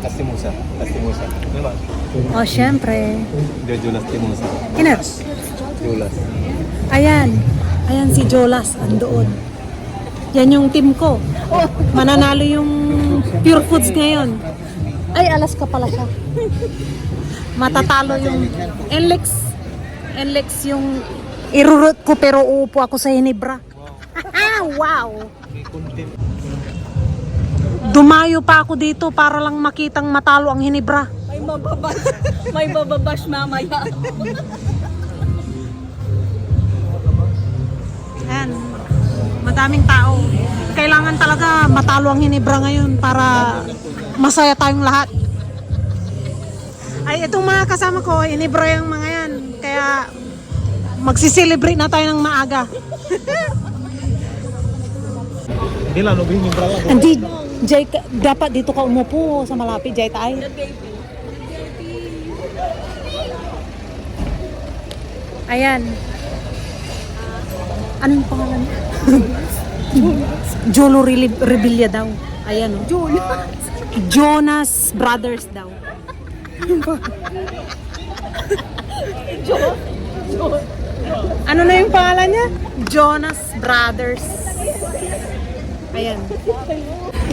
Lastimosa. Lastimosa. Diba? Oh, syempre. Jojo Lastimosa. Inat. Jolas. Ayan. Ayan si Jolas. Andoon. Yan yung team ko. Oh, mananalo yung Pure Foods ngayon. Ay, Alaska pala siya. Matatalo yung Enlex. Enlex yung irurot ko pero uupo ako sa Hinebra. Wow! Dumayo pa ako dito para lang makitang matalo ang Hinebra. May bababash mamaya. Ayan. Madaming tao. Kailangan talaga matalo ang Hinebra ngayon para masaya tayong lahat. Ay, itong mga kasama ko, Hinebra yung mga yan. Kaya magsiselebrate na tayo ng maaga. Hindi lang, nubing yung brala. Hindi, Jay, dapat dito ka umupo sa malapit, Jay, tayo. Ayan. Anong pangalan? Jolo Rebilla daw. Ayan, oh. Jonas Brothers daw. Ano na yung pangalan niya? Jonas Brothers. Ayan.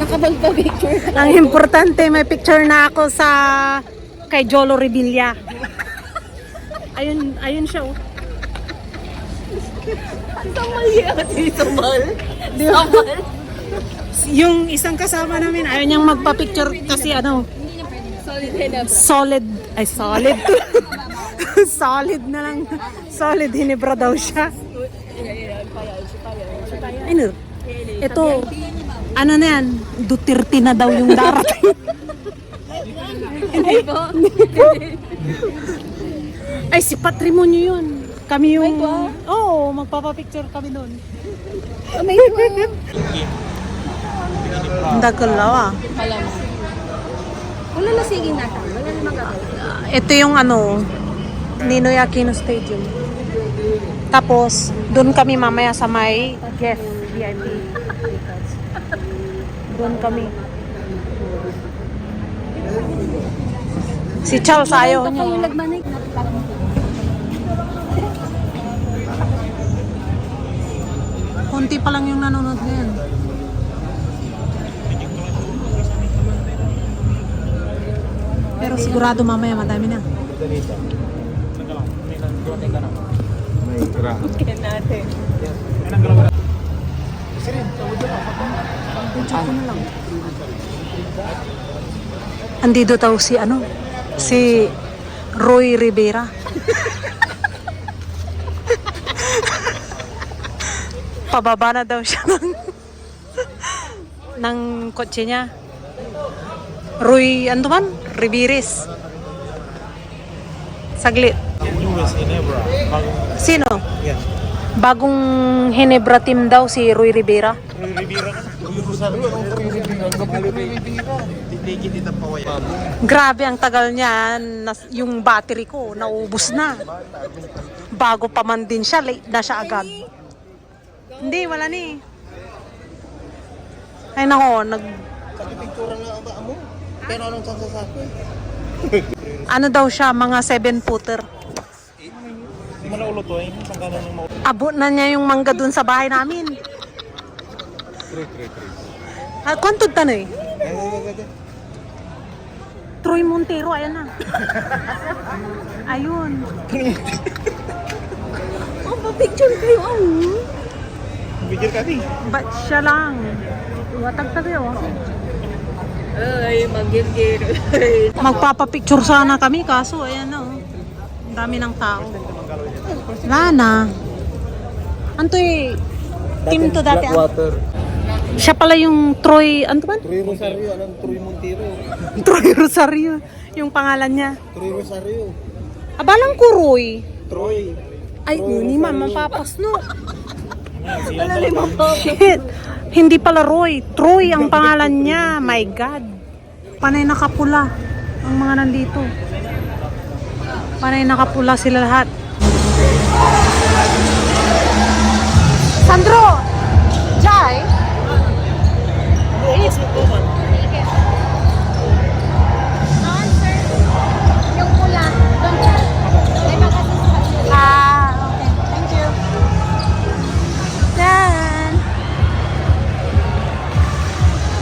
Nakapagpa-picture. Ang importante, may picture na ako sa kay Jolo Rebilla. Ayun siya, oh. Samal yan. Samal. Samal. Yung isang kasama namin, ayaw niyang magpa-picture kasi ano, Solid Hinebra. solid solid na lang, solid Hinebra daw siya. Ano? Ito, ano na yan, Duterte na daw yung darating. Hindi po. Ay, si patrimonyo yun. Kami yung, May ba? oo, magpapapicture kami doon. May ba? Ang dagalaw, ah. Alam mo. Wala na sige na ta. Wala na magagawa. Ito yung ano, Ninoy Aquino Stadium. Tapos, doon kami mamaya sa may guest VIP. Doon kami. Si Charles ayaw niya. Yung lagmanig. Kunti pa lang yung nanonood ngayon. Pero sigurado mamaya madami na. May gra. Kaya natin. Andito daw si ano? Si Roy Rivera. Pababa na daw siya ng kotse niya. Roy, ano man? Riveres. Saglit. US Hinebra. Sino? Yan. Bagong Hinebra team daw si Roy Rivera. Rivera ka? Rosario. Titigit itang pawaya. Grabe ang tagal niya. Yung battery ko naubos na. Bago pa man din siya, late na siya agad. Hindi, wala ni. Ay nako, Pintura na ba mo? Pero anong sasasabi? ano daw siya, mga 7-footer. Hindi mo na ulutuin. Saan ka na nang maulit? Abot na niya yung mangga dun sa bahay namin. Kwantod tanoy? Troy Montero, ayan na. Ayun. Oh, pa-picture kayo. Bigyan ka din. Ba't siya lang? Watag tayo. Ay, mag-gir-gir. Magpapapicture sana kami, kaso ayan na. Ang dami ng tao. Lana. Antoy, team to dati. Blackwater. Siya pala yung Troy, ano ba? Troy Rosario. Anong Troy Montero? Troy Rosario, yung pangalan niya. Troy Rosario. Abalang ko Roy. Troy. Ay, ni mama papas no. Malalimang po. Shit. Hindi pala Roy. Troy ang pangalan niya. My God. Panay nakapula ang mga nandito. Panay nakapula sila lahat. Sandro! Jai? Yes,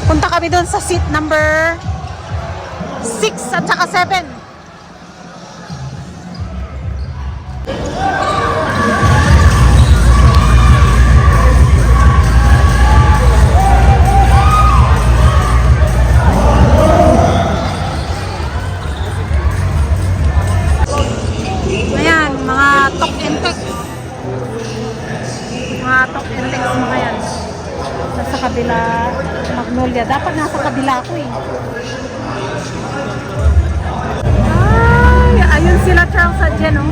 Punta kami doon sa seat number 6 at saka 7. Ayan, mga talk and text. Mga talk and text mga yan. Nasa kabila, Magnolia. Dapat nasa kabila ako eh. Ay, ayun sila Charles at Jen, oh.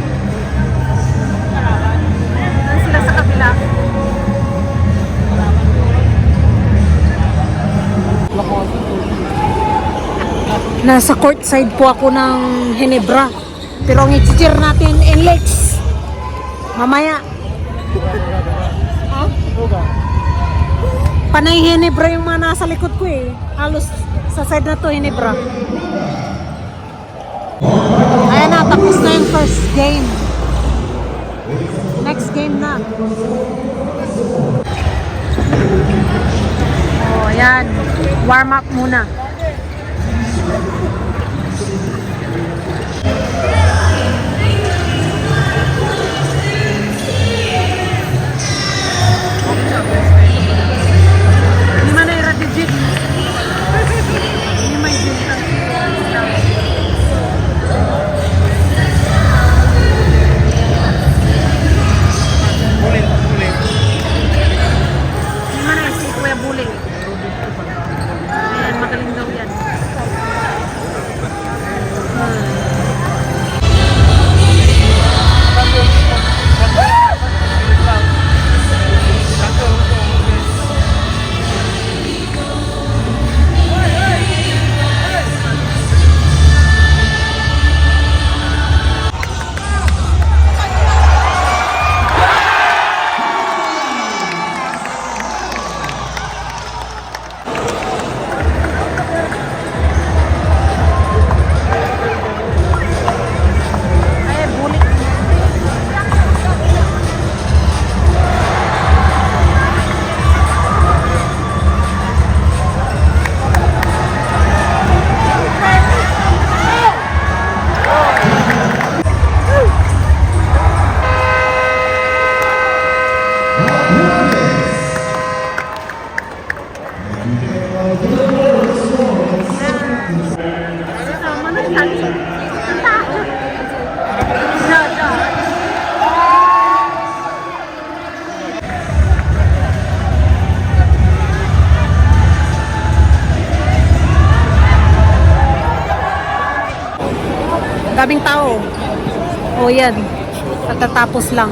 Ayun sila sa kabila. Nasa courtside po ako ng Ginebra. Pero ang i-cheer natin NLEX. Mamaya. Panay Ginebra yung mga nasa likod ko eh. Halos sa side na to Ginebra. Ayan na, tapos na yung first game. Next game na. Oh, ayan. Warm up muna. Gimana ya Radijit? Ini main jinta. Gimana ya si Kuya Bule? Ayan, magaling daw yan. Daming tao. O yan. Katatapos lang.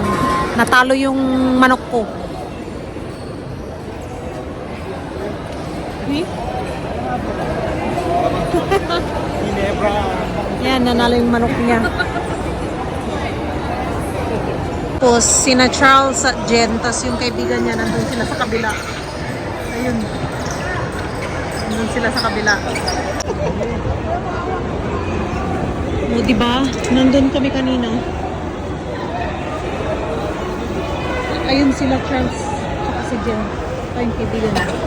Natalo yung manok ko. Yan, nanalo yung manok niya. Tapos, sina Charles at Jen, tas yung kaibigan niya, nandun sila sa kabila. Ayun. Nandun sila sa kabila. O, diba? Nandun kami kanina. Ayun sila Charles, saka si Jen. Ito yung kaibigan niya.